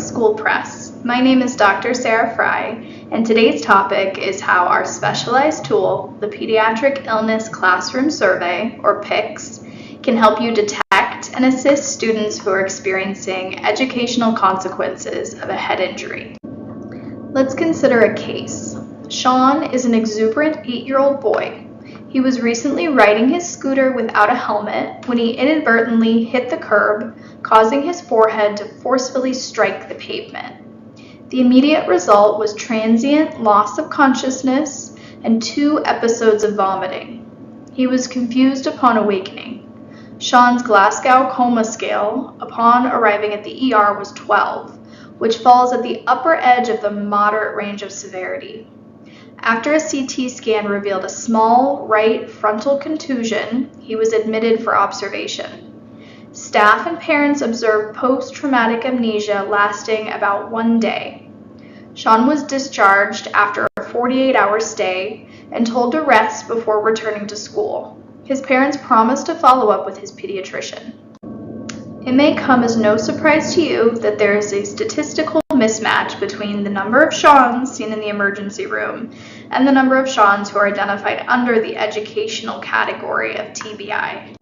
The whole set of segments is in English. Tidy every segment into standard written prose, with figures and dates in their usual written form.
School Press. My name is Dr. Sarah Fry, and today's topic is how our specialized tool, the Pediatric Illness Classroom Survey, or PICS, can help you detect and assist students who are experiencing educational consequences of a head injury. Let's consider a case. Sean is an exuberant 8-year-old boy. He was recently riding his scooter without a helmet when he inadvertently hit the curb, causing his forehead to forcefully strike the pavement. The immediate result was transient loss of consciousness and 2 episodes of vomiting. He was confused upon awakening. Sean's Glasgow Coma Scale upon arriving at the ER was 12, which falls at the upper edge of the moderate range of severity. After a CT scan revealed a small right frontal contusion, he was admitted for observation. Staff and parents observed post-traumatic amnesia lasting about 1 day. Sean was discharged after a 48-hour stay and told to rest before returning to school. His parents promised to follow up with his pediatrician. It may come as no surprise to you that there is a statistical mismatch between the number of Seans seen in the emergency room and the number of Seans who are identified under the educational category of TBI.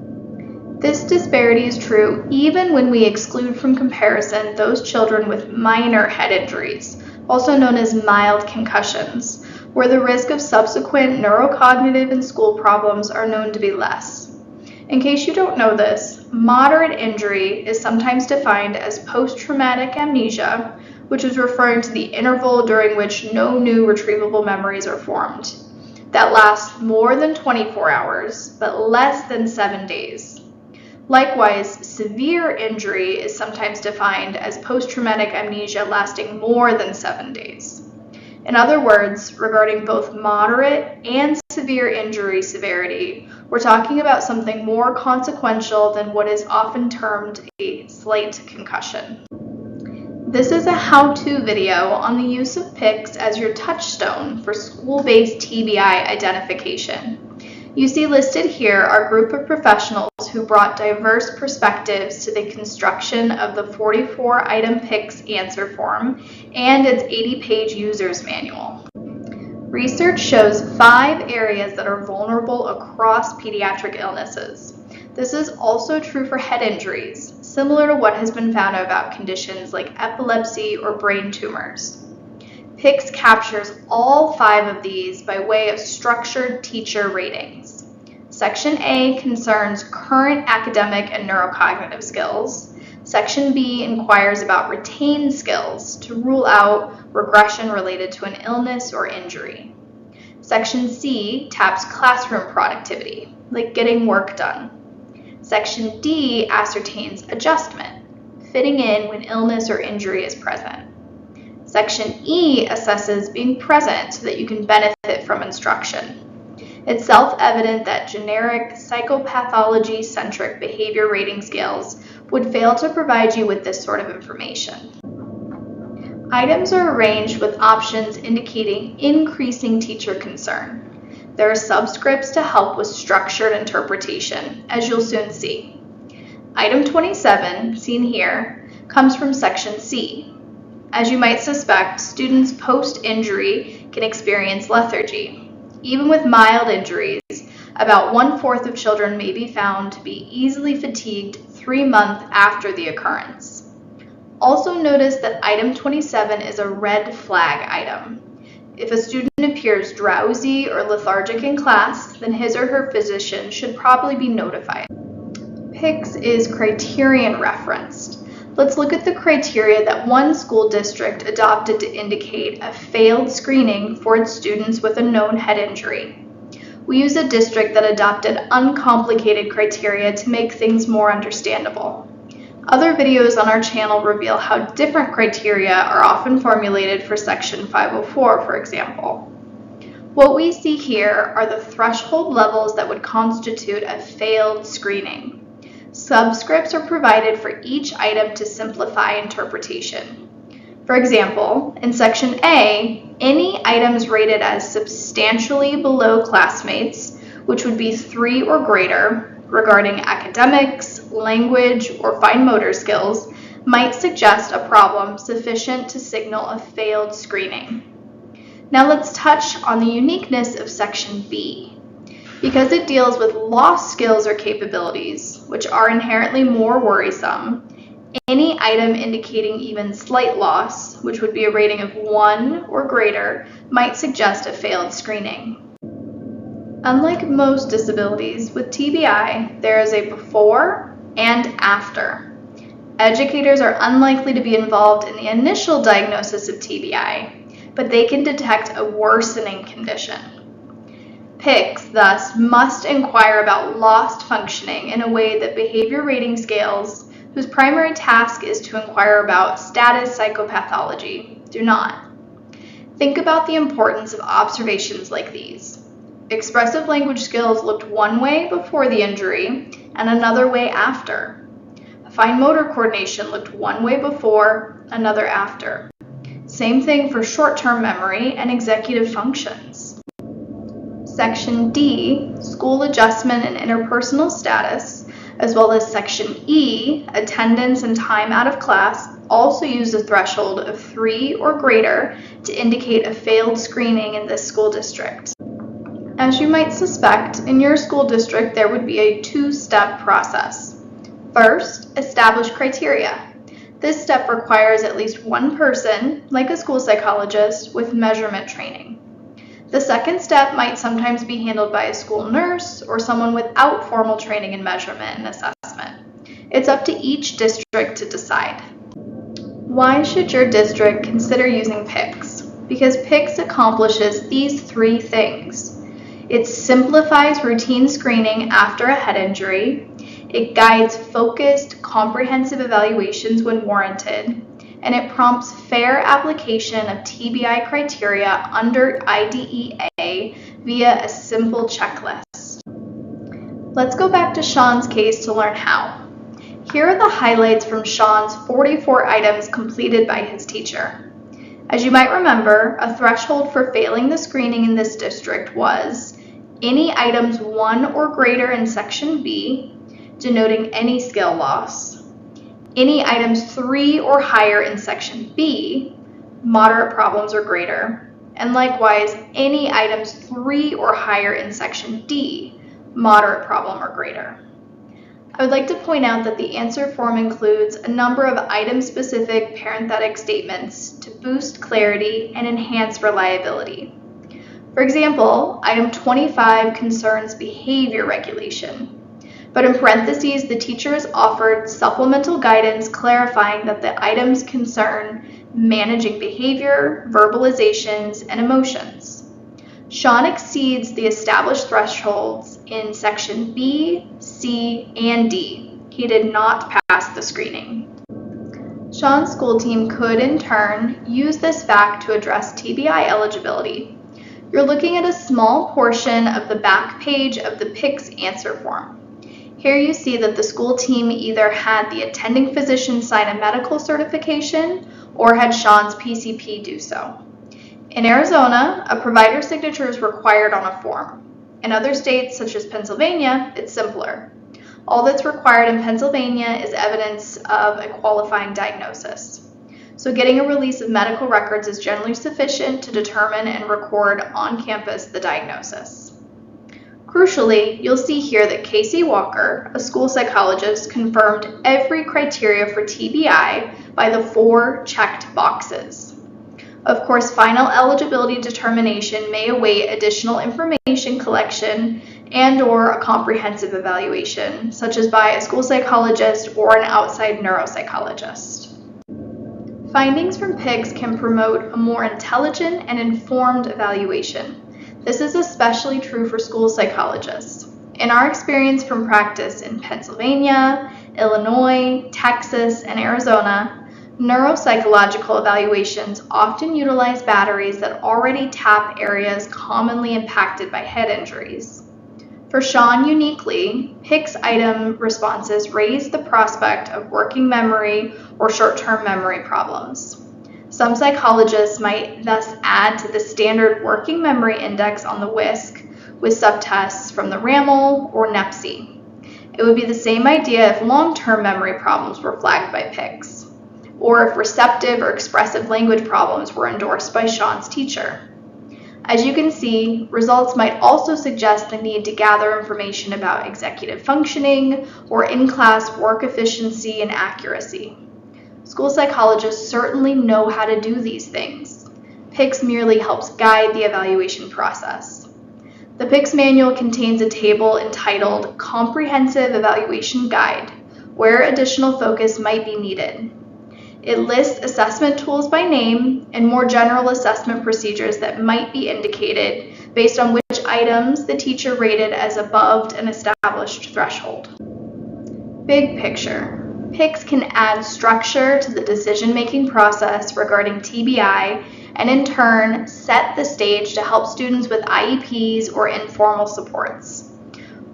This disparity is true even when we exclude from comparison those children with minor head injuries, also known as mild concussions, where the risk of subsequent neurocognitive and school problems are known to be less. In case you don't know this, moderate injury is sometimes defined as post-traumatic amnesia, which is referring to the interval during which no new retrievable memories are formed, that lasts more than 24 hours, but less than 7 days. Likewise, severe injury is sometimes defined as post-traumatic amnesia lasting more than 7 days. In other words, regarding both moderate and severe injury severity, we're talking about something more consequential than what is often termed a slight concussion. This is a how-to video on the use of PICS as your touchstone for school-based TBI identification. You see listed here are a group of professionals who brought diverse perspectives to the construction of the 44-item PICS answer form and its 80-page user's manual. Research shows 5 areas that are vulnerable across pediatric illnesses. This is also true for head injuries, similar to what has been found about conditions like epilepsy or brain tumors. PICS captures all 5 of these by way of structured teacher ratings. Section A concerns current academic and neurocognitive skills. Section B inquires about retained skills to rule out regression related to an illness or injury. Section C taps classroom productivity, like getting work done. Section D ascertains adjustment, fitting in when illness or injury is present. Section E assesses being present so that you can benefit from instruction. It's self-evident that generic psychopathology-centric behavior rating scales would fail to provide you with this sort of information. Items are arranged with options indicating increasing teacher concern. There are subscripts to help with structured interpretation, as you'll soon see. Item 27, seen here, comes from Section C. As you might suspect, students post-injury can experience lethargy. Even with mild injuries, about 1/4 of children may be found to be easily fatigued 3 months after the occurrence. Also notice that item 27 is a red flag item. If a student appears drowsy or lethargic in class, then his or her physician should probably be notified. PICS is criterion referenced. Let's look at the criteria that one school district adopted to indicate a failed screening for its students with a known head injury. We use a district that adopted uncomplicated criteria to make things more understandable. Other videos on our channel reveal how different criteria are often formulated for Section 504, for example. What we see here are the threshold levels that would constitute a failed screening. Subscripts are provided for each item to simplify interpretation. For example, in Section A, any items rated as substantially below classmates, which would be 3 or greater, regarding academics, language, or fine motor skills, might suggest a problem sufficient to signal a failed screening. Now let's touch on the uniqueness of Section B. Because it deals with lost skills or capabilities, which are inherently more worrisome, any item indicating even slight loss, which would be a rating of 1 or greater, might suggest a failed screening. Unlike most disabilities, with TBI, there is a before and after. Educators are unlikely to be involved in the initial diagnosis of TBI, but they can detect a worsening condition. PICS, thus, must inquire about lost functioning in a way that behavior rating scales, whose primary task is to inquire about status psychopathology, do not. Think about the importance of observations like these. Expressive language skills looked one way before the injury and another way after. Fine motor coordination looked one way before, another after. Same thing for short-term memory and executive functions. Section D, school adjustment and interpersonal status, as well as Section E, attendance and time out of class, also use a threshold of 3 or greater to indicate a failed screening in this school district. As you might suspect, in your school district there would be a 2-step process. First, establish criteria. This step requires at least one person, like a school psychologist, with measurement training. The second step might sometimes be handled by a school nurse or someone without formal training in measurement and assessment. It's up to each district to decide. Why should your district consider using PICS? Because PICS accomplishes these 3 things. It simplifies routine screening after a head injury. It guides focused, comprehensive evaluations when warranted, and it prompts fair application of TBI criteria under IDEA via a simple checklist. Let's go back to Sean's case to learn how. Here are the highlights from Sean's 44 items completed by his teacher. As you might remember, a threshold for failing the screening in this district was any items 1 or greater in Section B, denoting any skill loss. Any items 3 or higher in Section B, moderate problems or greater. And likewise, any items 3 or higher in Section D, moderate problem or greater. I would like to point out that the answer form includes a number of item-specific parenthetic statements to boost clarity and enhance reliability. For example, item 25 concerns behavior regulation. But in parentheses, the teachers offered supplemental guidance clarifying that the items concern managing behavior, verbalizations, and emotions. Sean exceeds the established thresholds in Section B, C, and D. He did not pass the screening. Sean's school team could, in turn, use this fact to address TBI eligibility. You're looking at a small portion of the back page of the PICS answer form. Here you see that the school team either had the attending physician sign a medical certification or had Sean's PCP do so. In Arizona, a provider signature is required on a form. In other states, such as Pennsylvania, it's simpler. All that's required in Pennsylvania is evidence of a qualifying diagnosis. So getting a release of medical records is generally sufficient to determine and record on campus the diagnosis. Crucially, you'll see here that Casey Walker, a school psychologist, confirmed every criteria for TBI by the 4 checked boxes. Of course, final eligibility determination may await additional information collection and/or a comprehensive evaluation, such as by a school psychologist or an outside neuropsychologist. Findings from PICS can promote a more intelligent and informed evaluation. This is especially true for school psychologists. In our experience from practice in Pennsylvania, Illinois, Texas, and Arizona, neuropsychological evaluations often utilize batteries that already tap areas commonly impacted by head injuries. For Sean uniquely, PICS item responses raise the prospect of working memory or short-term memory problems. Some psychologists might thus add to the standard working memory index on the WISC with subtests from the RAML or NEPSI. It would be the same idea if long-term memory problems were flagged by PICS. or if receptive or expressive language problems were endorsed by Sean's teacher. As you can see, results might also suggest the need to gather information about executive functioning or in-class work efficiency and accuracy. School psychologists certainly know how to do these things. PICS merely helps guide the evaluation process. The PICS manual contains a table entitled Comprehensive Evaluation Guide, where additional focus might be needed. It lists assessment tools by name and more general assessment procedures that might be indicated based on which items the teacher rated as above an established threshold. Big picture. PICS can add structure to the decision-making process regarding TBI and in turn set the stage to help students with IEPs or informal supports.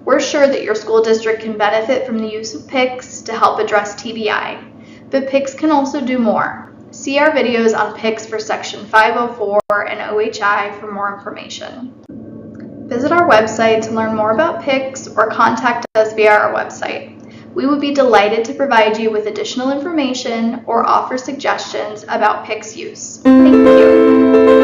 We're sure that your school district can benefit from the use of PICS to help address TBI. But PICS can also do more. See our videos on PICS for Section 504 and OHI for more information. Visit our website to learn more about PICS or contact us via our website. We would be delighted to provide you with additional information or offer suggestions about PICS use. Thank you.